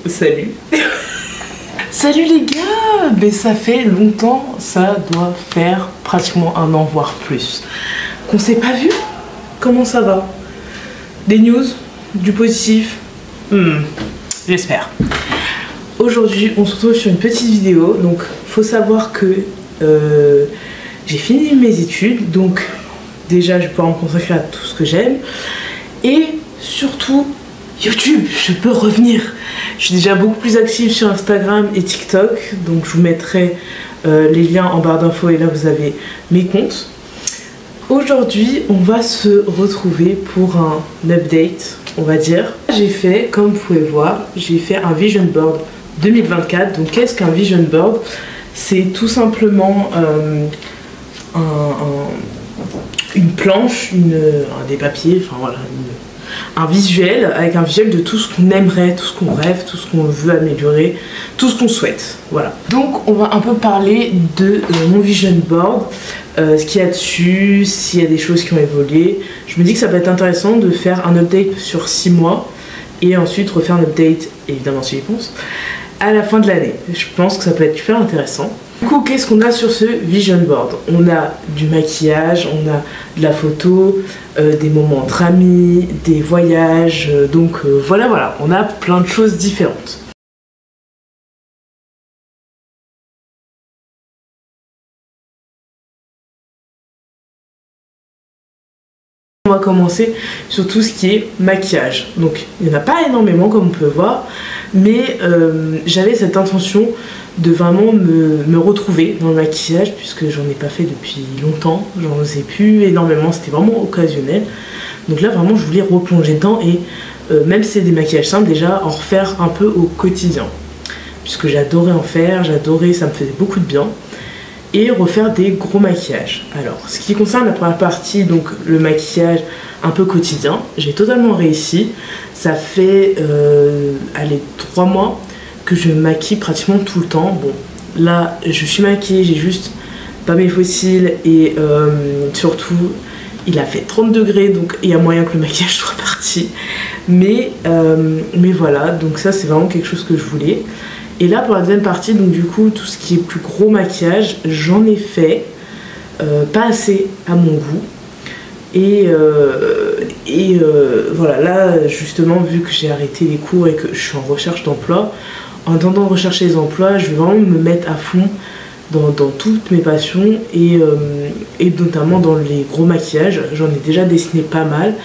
Salut. Salut les gars. Mais ça fait longtemps, ça doit faire pratiquement un an voire plus qu'on s'est pas vu. Comment ça va? Des news? Du positif? J'espère. Aujourd'hui on se retrouve sur une petite vidéo. Donc faut savoir que j'ai fini mes études, donc déjà je vais pouvoir me consacrer à tout ce que j'aime. Et surtout YouTube, je peux revenir. Je suis déjà beaucoup plus active sur Instagram et TikTok, donc je vous mettrai les liens en barre d'infos et là vous avez mes comptes. Aujourd'hui on va se retrouver pour un update, on va dire. J'ai fait, comme vous pouvez voir, j'ai fait un vision board 2024. Donc qu'est-ce qu'un vision board? C'est tout simplement une planche, des papiers, enfin voilà, un visuel, avec un visuel de tout ce qu'on aimerait, tout ce qu'on rêve, tout ce qu'on veut améliorer, tout ce qu'on souhaite, voilà. Donc on va un peu parler de mon vision board, ce qu'il y a dessus, s'il y a des choses qui ont évolué. Je me dis que ça peut être intéressant de faire un update sur 6 mois et ensuite refaire un update, évidemment si j'y pense, à la fin de l'année. Je pense que ça peut être super intéressant. Du coup, qu'est-ce qu'on a sur ce vision board? On a du maquillage, on a de la photo, des moments entre amis, des voyages, donc voilà, on a plein de choses différentes. On va commencer sur tout ce qui est maquillage. Donc il n'y en a pas énormément comme on peut voir, mais j'avais cette intention de vraiment me retrouver dans le maquillage, puisque j'en ai pas fait depuis longtemps, j'en sais plus énormément, c'était vraiment occasionnel. Donc là vraiment je voulais replonger dedans et même si c'est des maquillages simples, déjà en refaire un peu au quotidien, puisque j'adorais en faire, ça me faisait beaucoup de bien. Et refaire des gros maquillages. Alors, ce qui concerne la première partie, donc le maquillage un peu quotidien, j'ai totalement réussi. Ça fait, 3 mois que je me maquille pratiquement tout le temps. Bon, là, je suis maquillée, j'ai juste pas mes faux cils et surtout, il a fait 30 degrés, donc il y a moyen que le maquillage soit parti. Mais voilà, donc ça, c'est vraiment quelque chose que je voulais. Et là pour la deuxième partie, donc du coup tout ce qui est plus gros maquillage, j'en ai fait, pas assez à mon goût. Et voilà, là justement vu que j'ai arrêté les cours et que je suis en recherche d'emploi, en tentant de rechercher les emplois, je vais vraiment me mettre à fond dans toutes mes passions et notamment dans les gros maquillages. J'en ai déjà dessiné pas mal,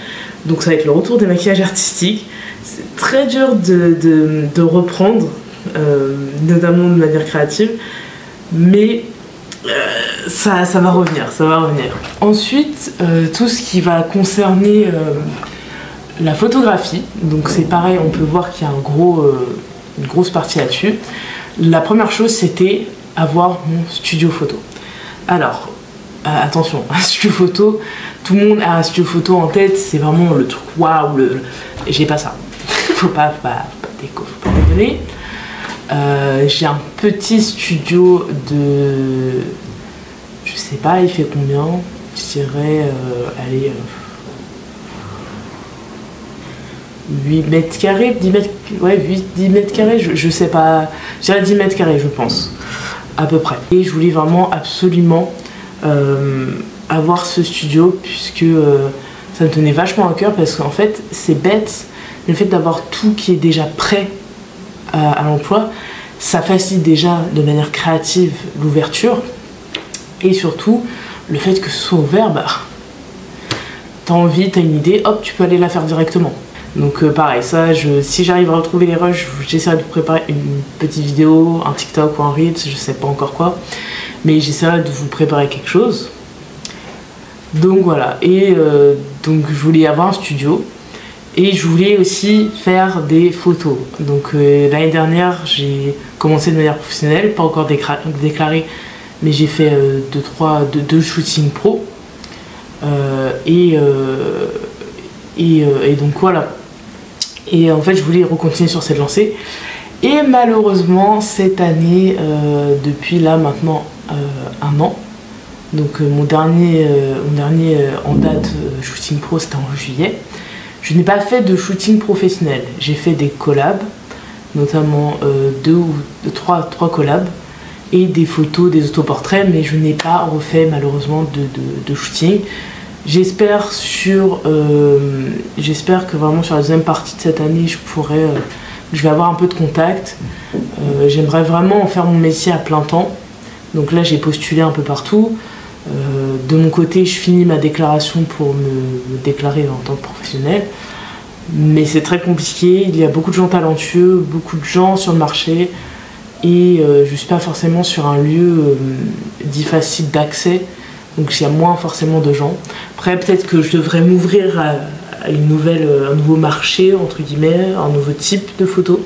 donc ça va être le retour des maquillages artistiques. C'est très dur de reprendre. Notamment de manière créative, mais ça va revenir, Ensuite, tout ce qui va concerner la photographie, donc c'est pareil, on peut voir qu'il y a une grosse partie là-dessus. La première chose, c'était avoir mon studio photo. Alors, attention, un studio photo, tout le monde a un studio photo en tête, c'est vraiment le truc waouh, j'ai pas ça. faut pas déconner. J'ai un petit studio de... Je sais pas, il fait combien? Je dirais, allez... 8 mètres carrés, 10 mètres... Ouais, 10 mètres carrés, je sais pas... Je dirais 10 mètres carrés, je pense. À peu près. Et je voulais vraiment, absolument, avoir ce studio, puisque ça me tenait vachement à cœur, parce qu'en fait, c'est bête, le fait d'avoir tout qui est déjà prêt à l'emploi, ça facilite déjà de manière créative l'ouverture et surtout le fait que ce soit ouvert, bah t'as envie, t'as une idée, hop tu peux aller la faire directement. Donc pareil, ça si j'arrive à retrouver les rushs, j'essaierai de vous préparer une petite vidéo, un TikTok ou un Reels, je sais pas encore quoi, mais j'essaierai de vous préparer quelque chose. Donc voilà, et donc je voulais avoir un studio. Et je voulais aussi faire des photos. Donc l'année dernière, j'ai commencé de manière professionnelle, pas encore déclaré, mais j'ai fait deux shootings pro. Et donc voilà. Et en fait, je voulais recontinuer sur cette lancée. Et malheureusement, cette année, depuis là maintenant 1 an, donc mon dernier en date shooting pro, c'était en juillet. Je n'ai pas fait de shooting professionnel, j'ai fait des collabs, notamment trois collabs et des photos, des autoportraits, mais je n'ai pas refait malheureusement de shooting. J'espère que vraiment sur la deuxième partie de cette année, je vais avoir un peu de contact. J'aimerais vraiment en faire mon métier à plein temps. Donc là, j'ai postulé un peu partout. De mon côté, je finis ma déclaration pour me déclarer en tant que professionnel. Mais c'est très compliqué. Il y a beaucoup de gens talentueux, beaucoup de gens sur le marché. Et je ne suis pas forcément sur un lieu dit facile d'accès. Donc il y a moins forcément de gens. Après, peut-être que je devrais m'ouvrir à un nouveau marché, entre guillemets, un nouveau type de photo.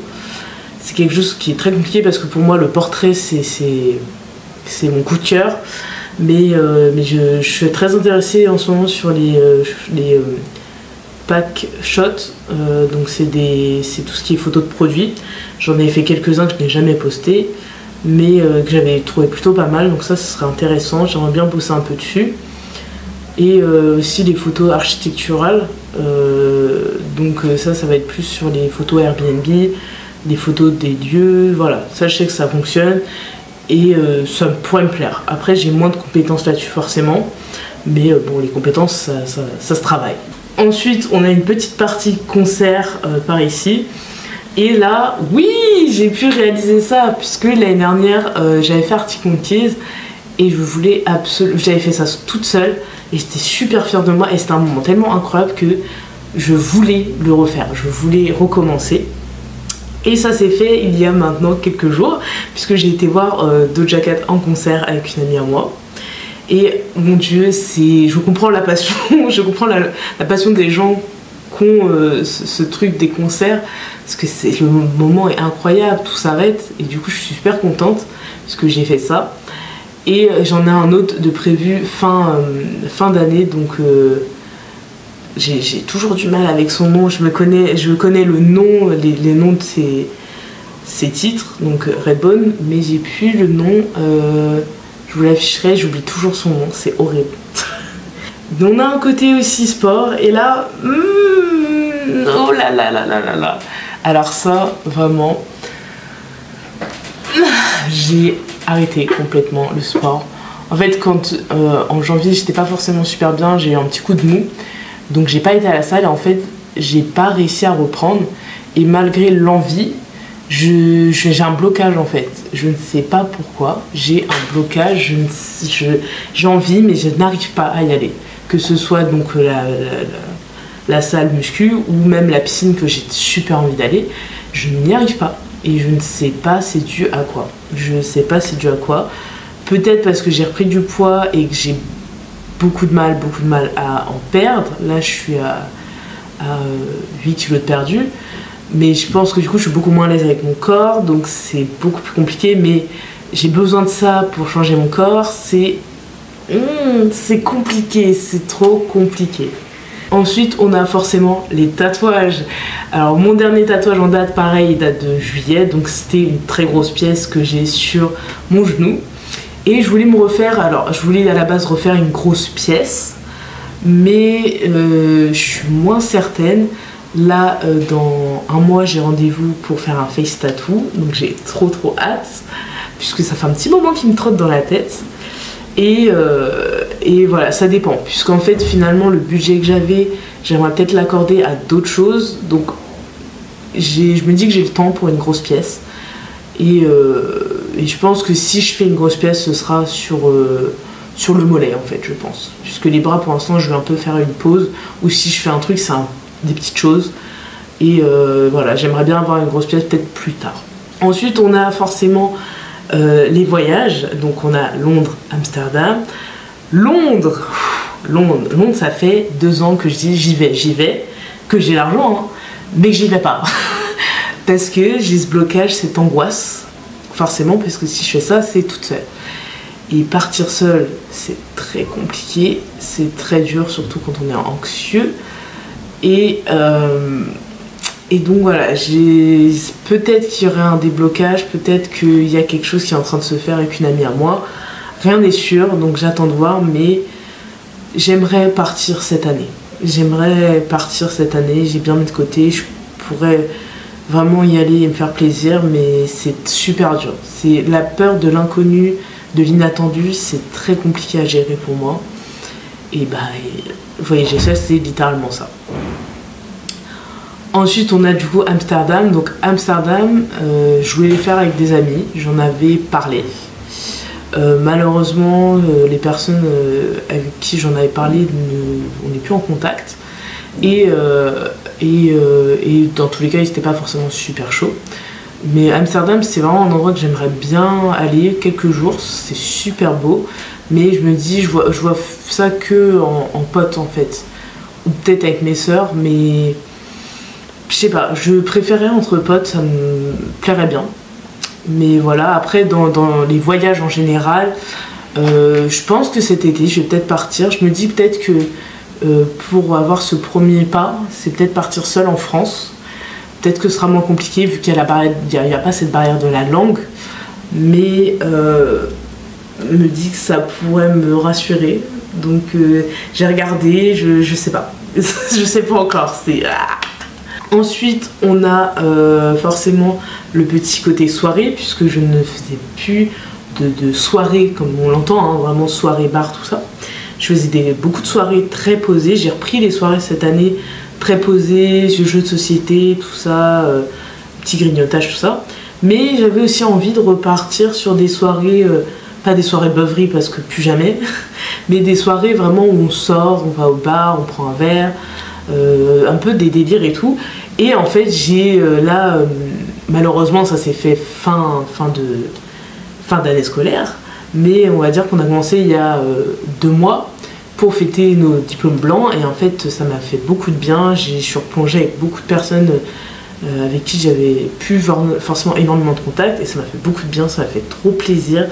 C'est quelque chose qui est très compliqué parce que pour moi, le portrait, c'est mon coup de cœur. Mais je suis très intéressée en ce moment sur les pack shots. Donc c'est tout ce qui est photo de produits. J'en ai fait quelques-uns que je n'ai jamais postés, mais que j'avais trouvé plutôt pas mal. Donc ça, ce serait intéressant. J'aimerais bien bosser un peu dessus. Et aussi les photos architecturales. Donc ça va être plus sur les photos Airbnb, les photos des lieux. Voilà, ça je sais que ça fonctionne. Et ça pourrait me plaire. Après, j'ai moins de compétences là-dessus forcément, mais bon, les compétences, ça se travaille. Ensuite, on a une petite partie concert par ici. Et là, oui, j'ai pu réaliser ça, puisque l'année dernière, j'avais fait Arctic Monkeys et j'avais fait ça toute seule et j'étais super fière de moi et c'était un moment tellement incroyable que je voulais le refaire, je voulais recommencer. Et ça s'est fait il y a maintenant quelques jours, puisque j'ai été voir Doja Cat en concert avec une amie à moi. Et mon Dieu, je comprends la passion, je comprends la passion des gens qui ont ce truc des concerts, parce que le moment est incroyable, tout s'arrête, et du coup je suis super contente, parce que j'ai fait ça. Et j'en ai un autre de prévu fin d'année, donc j'ai toujours du mal avec son nom, je connais le nom, les noms de ses titres, donc Redbone, mais j'ai plus le nom, je vous l'afficherai, j'oublie toujours son nom, c'est horrible. On a un côté aussi sport, et là, oh là là là là là là. Alors ça, vraiment, j'ai arrêté complètement le sport. En fait, quand en janvier, j'étais pas forcément super bien, j'ai eu un petit coup de mou. Donc j'ai pas été à la salle et en fait j'ai pas réussi à reprendre et malgré l'envie j'ai un blocage en fait, je ne sais pas pourquoi j'ai un blocage, j'ai envie mais je n'arrive pas à y aller, que ce soit donc la salle muscu ou même la piscine que j'ai super envie d'aller, je n'y arrive pas et je ne sais pas c'est dû à quoi, peut-être parce que j'ai repris du poids et que j'ai beaucoup de mal à en perdre. Là je suis à 8 kilos de perdu, mais je pense que du coup je suis beaucoup moins à l'aise avec mon corps, donc c'est beaucoup plus compliqué, mais j'ai besoin de ça pour changer mon corps. C'est compliqué, c'est trop compliqué. Ensuite on a forcément les tatouages. Alors mon dernier tatouage en date, pareil, il date de juillet, donc c'était une très grosse pièce que j'ai sur mon genou. Et je voulais je voulais à la base refaire une grosse pièce, mais je suis moins certaine. Là, dans un mois, j'ai rendez-vous pour faire un face tattoo, donc j'ai trop hâte, puisque ça fait un petit moment qu'il me trotte dans la tête. Et voilà, ça dépend, puisqu'en fait, finalement, le budget que j'aimerais peut-être l'accorder à d'autres choses, donc je me dis que j'ai le temps pour une grosse pièce. Et je pense que si je fais une grosse pièce, ce sera sur le mollet en fait, je pense. Puisque les bras, pour l'instant, je vais un peu faire une pause. Ou si je fais un truc, c'est des petites choses. Et voilà, j'aimerais bien avoir une grosse pièce peut-être plus tard. Ensuite, on a forcément les voyages. Donc on a Londres, Amsterdam. Londres, ça fait 2 ans que je dis j'y vais, que j'ai l'argent, hein, mais que j'y vais pas. Parce que j'ai ce blocage, cette angoisse, forcément, parce que si je fais ça, c'est toute seule. Et partir seule, c'est très compliqué, c'est très dur, surtout quand on est anxieux. Et donc voilà, peut-être qu'il y aurait un déblocage, peut-être qu'il y a quelque chose qui est en train de se faire avec une amie à moi. Rien n'est sûr, donc j'attends de voir, mais j'aimerais partir cette année. J'ai bien mis de côté, je pourrais vraiment y aller et me faire plaisir, mais c'est super dur. C'est la peur de l'inconnu, de l'inattendu, c'est très compliqué à gérer pour moi. Et bah, voyager seul, c'est littéralement ça. Ensuite, on a du coup Amsterdam. Donc Amsterdam, je voulais le faire avec des amis, j'en avais parlé. Malheureusement, les personnes avec qui j'en avais parlé, on n'est plus en contact. Et dans tous les cas, ils n'étaient pas forcément super chauds. Mais Amsterdam, c'est vraiment un endroit que j'aimerais bien aller quelques jours. C'est super beau. Mais je me dis, je vois ça que en pote en fait. Ou peut-être avec mes sœurs, mais je sais pas. Je préférais entre potes, ça me plairait bien. Mais voilà, après, dans les voyages en général, je pense que cet été, je vais peut-être partir. Je me dis peut-être que pour avoir ce premier pas, c'est peut-être partir seule en France. Peut-être que ce sera moins compliqué vu qu'il y a pas cette barrière de la langue. Mais me dit que ça pourrait me rassurer. Donc j'ai regardé, je sais pas. Je sais pas encore. Ensuite, on a forcément le petit côté soirée, puisque je ne faisais plus de soirée comme on l'entend, hein, vraiment soirée, bar, tout ça. Je faisais beaucoup de soirées très posées. J'ai repris les soirées cette année très posées, jeux de société, tout ça, petit grignotage, tout ça. Mais j'avais aussi envie de repartir sur des soirées, pas des soirées beuveries parce que plus jamais, mais des soirées vraiment où on sort, on va au bar, on prend un verre, un peu des délires et tout. Et en fait, j'ai là, malheureusement, ça s'est fait fin d'année scolaire, mais on va dire qu'on a commencé il y a 2 mois pour fêter nos diplômes blancs, et en fait, ça m'a fait beaucoup de bien. Je suis replongée avec beaucoup de personnes avec qui j'avais plus forcément énormément de contact, et ça m'a fait beaucoup de bien, ça m'a fait trop plaisir,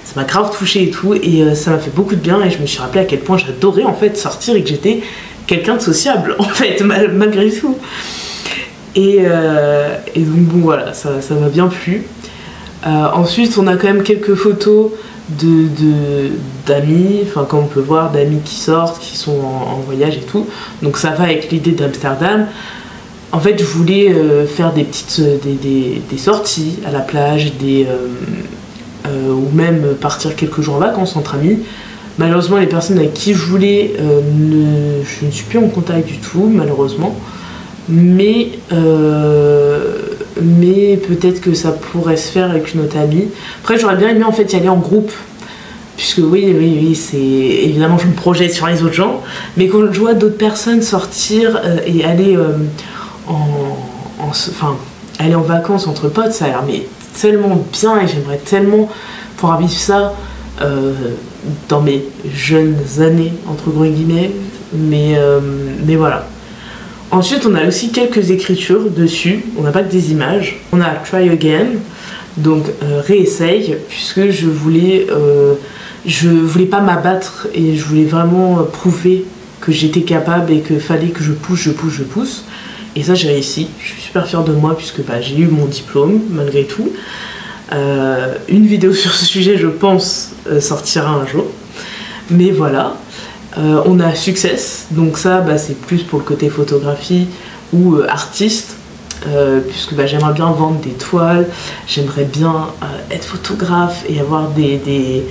ça m'a grave touchée et tout, et ça m'a fait beaucoup de bien, et je me suis rappelé à quel point j'adorais en fait sortir et que j'étais quelqu'un de sociable en fait, malgré tout. Et donc bon voilà, ça m'a bien plu. Ensuite, on a quand même quelques photos d'amis, enfin comme on peut voir, d'amis qui sortent, qui sont en voyage et tout. Donc ça va avec l'idée d'Amsterdam. En fait, je voulais faire des petites des sorties à la plage, ou même partir quelques jours en vacances entre amis. Malheureusement, les personnes avec qui je voulais, je ne suis plus en contact du tout, malheureusement. Mais peut-être que ça pourrait se faire avec une autre amie. Après, j'aurais bien aimé en fait y aller en groupe, puisque oui, c'est évidemment, je me projette sur les autres gens, mais quand je vois d'autres personnes sortir et aller aller en vacances entre potes, ça a l'air mais tellement bien, et j'aimerais tellement pouvoir vivre ça dans mes jeunes années entre gros guillemets, mais voilà. Ensuite, on a aussi quelques écritures dessus, on n'a pas que des images. On a Try Again, donc réessaye, puisque je voulais pas m'abattre, et je voulais vraiment prouver que j'étais capable et qu'il fallait que je pousse. Et ça, j'ai réussi. Je suis super fière de moi, puisque j'ai eu mon diplôme, malgré tout. Une vidéo sur ce sujet, je pense, sortira un jour. Mais voilà. On a Success, donc ça c'est plus pour le côté photographie ou artiste, puisque j'aimerais bien vendre des toiles, j'aimerais bien être photographe et avoir des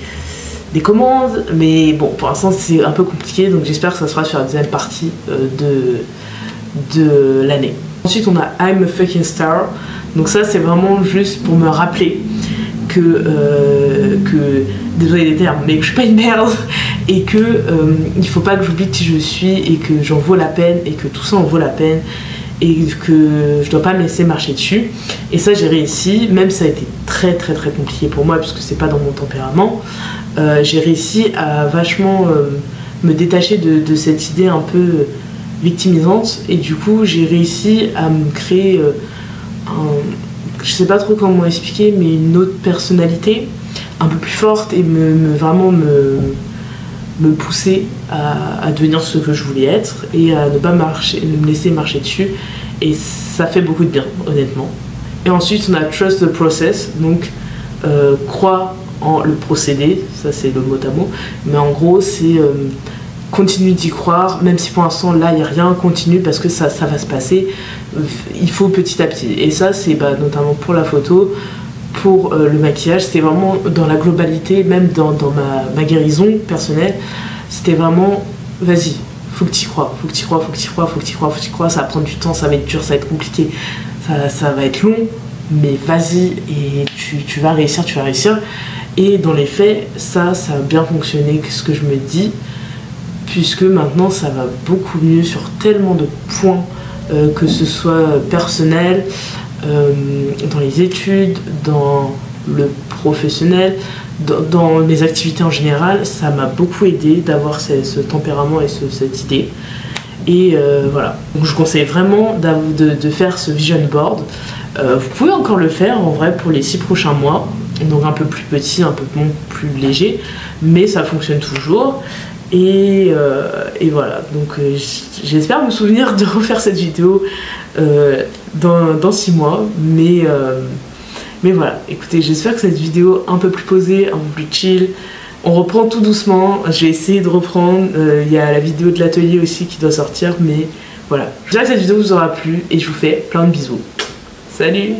commandes, mais bon, pour l'instant c'est un peu compliqué, donc j'espère que ça sera sur la deuxième partie de l'année. Ensuite, on a I'm a fucking star, donc ça c'est vraiment juste pour me rappeler que désolé des termes, mais que je suis pas une merde, et que il faut pas que j'oublie qui je suis, et que j'en vaux la peine, et que tout ça en vaut la peine, et que je dois pas me laisser marcher dessus. Et ça, j'ai réussi, même ça a été très compliqué pour moi, puisque c'est pas dans mon tempérament. J'ai réussi à vachement me détacher de cette idée un peu victimisante, et du coup j'ai réussi à me créer je sais pas trop comment expliquer, mais une autre personnalité un peu plus forte, et vraiment me pousser à devenir ce que je voulais être, et à ne pas me laisser marcher dessus, et ça fait beaucoup de bien, honnêtement. Et ensuite, on a Trust the Process, donc crois en le procédé, ça c'est le mot à mot, mais en gros c'est continue d'y croire, même si pour l'instant là il n'y a rien, continue parce que ça va se passer, il faut petit à petit. Et ça c'est notamment pour la photo, pour le maquillage, c'était vraiment dans la globalité, même dans ma guérison personnelle, c'était vraiment vas-y, faut que tu y crois, faut que tu y crois, faut que tu y crois, faut que tu y crois, faut que tu y crois, ça va prendre du temps, ça va être dur, ça va être compliqué, ça va être long, mais vas-y et tu vas réussir, tu vas réussir. Et dans les faits, ça a bien fonctionné, ce que je me dis, puisque maintenant ça va beaucoup mieux sur tellement de points, que ce soit personnel, dans les études, dans le professionnel, dans mes activités en général. Ça m'a beaucoup aidé d'avoir ce tempérament et cette idée. Et voilà, donc je conseille vraiment de faire ce vision board. Vous pouvez encore le faire en vrai pour les 6 prochains mois, donc un peu plus petit, un peu plus léger, mais ça fonctionne toujours. Et voilà, donc j'espère me souvenir de refaire cette vidéo dans 6 mois, mais voilà, écoutez, j'espère que cette vidéo un peu plus posée, un peu plus chill, on reprend tout doucement, j'ai essayé de reprendre, il y a la vidéo de l'atelier aussi qui doit sortir, mais voilà. J'espère que cette vidéo vous aura plu et je vous fais plein de bisous. Salut!